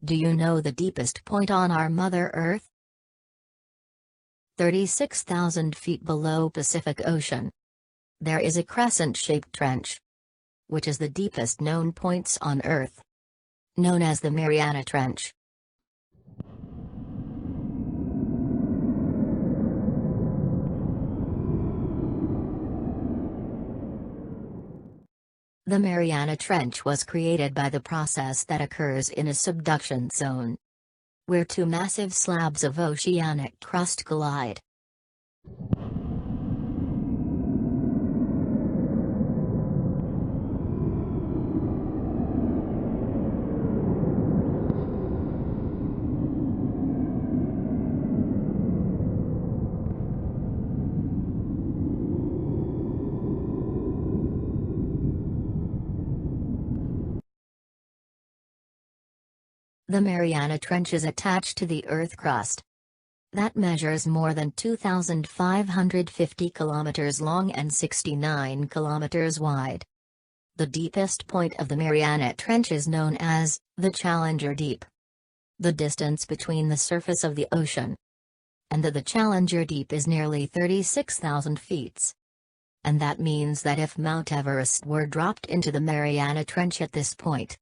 Do you know the deepest point on our Mother Earth? 36,000 feet below Pacific Ocean. There is a crescent-shaped trench, which is the deepest known points on Earth, known as the Mariana Trench. The Mariana Trench was created by the process that occurs in a subduction zone, where two massive slabs of oceanic crust collide. The Mariana Trench is attached to the Earth crust that measures more than 2,550 kilometers long and 69 kilometers wide. The deepest point of the Mariana Trench is known as the Challenger Deep. The distance between the surface of the ocean and the Challenger Deep is nearly 36,000 feet. And that means that if Mount Everest were dropped into the Mariana Trench at this point,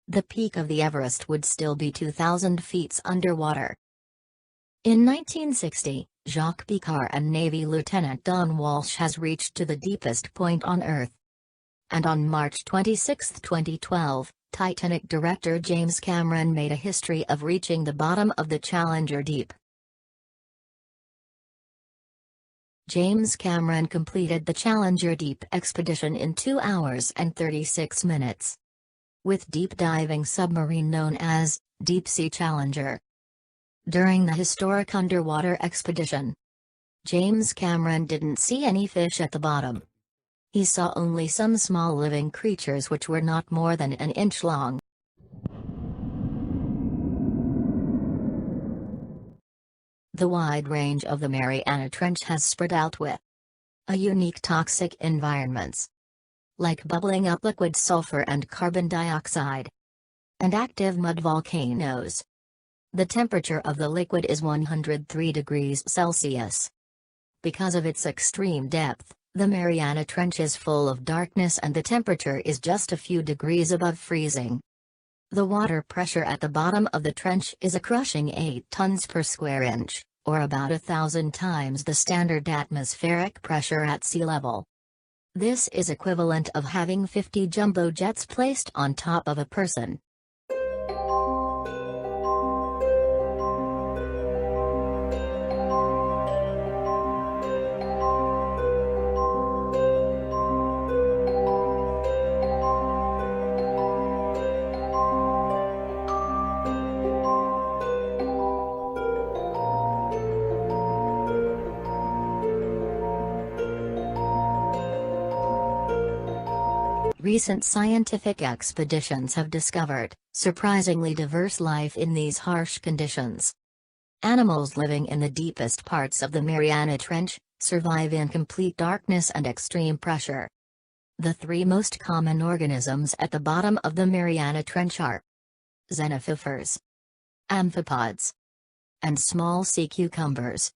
the peak of the Everest would still be 2,000 feet underwater. In 1960, Jacques Picard and Navy Lieutenant Don Walsh has reached to the deepest point on Earth. And on March 26, 2012, Titanic director James Cameron made a history of reaching the bottom of the Challenger Deep. James Cameron completed the Challenger Deep expedition in 2 hours and 36 minutes. With deep diving submarine known as Deep Sea Challenger. During the historic underwater expedition, James Cameron didn't see any fish at the bottom. He saw only some small living creatures which were not more than an inch long. The wide range of the Mariana Trench has spread out with a unique toxic environments, like bubbling up liquid sulfur and carbon dioxide, and active mud volcanoes. The temperature of the liquid is 103 degrees Celsius. Because of its extreme depth, the Mariana Trench is full of darkness and the temperature is just a few degrees above freezing. The water pressure at the bottom of the trench is a crushing 8 tons per square inch, or about 1,000 times the standard atmospheric pressure at sea level. This is equivalent of having 50 jumbo jets placed on top of a person. Recent scientific expeditions have discovered surprisingly diverse life in these harsh conditions. Animals living in the deepest parts of the Mariana Trench survive in complete darkness and extreme pressure. The 3 most common organisms at the bottom of the Mariana Trench are xenophyophores, amphipods, and small sea cucumbers.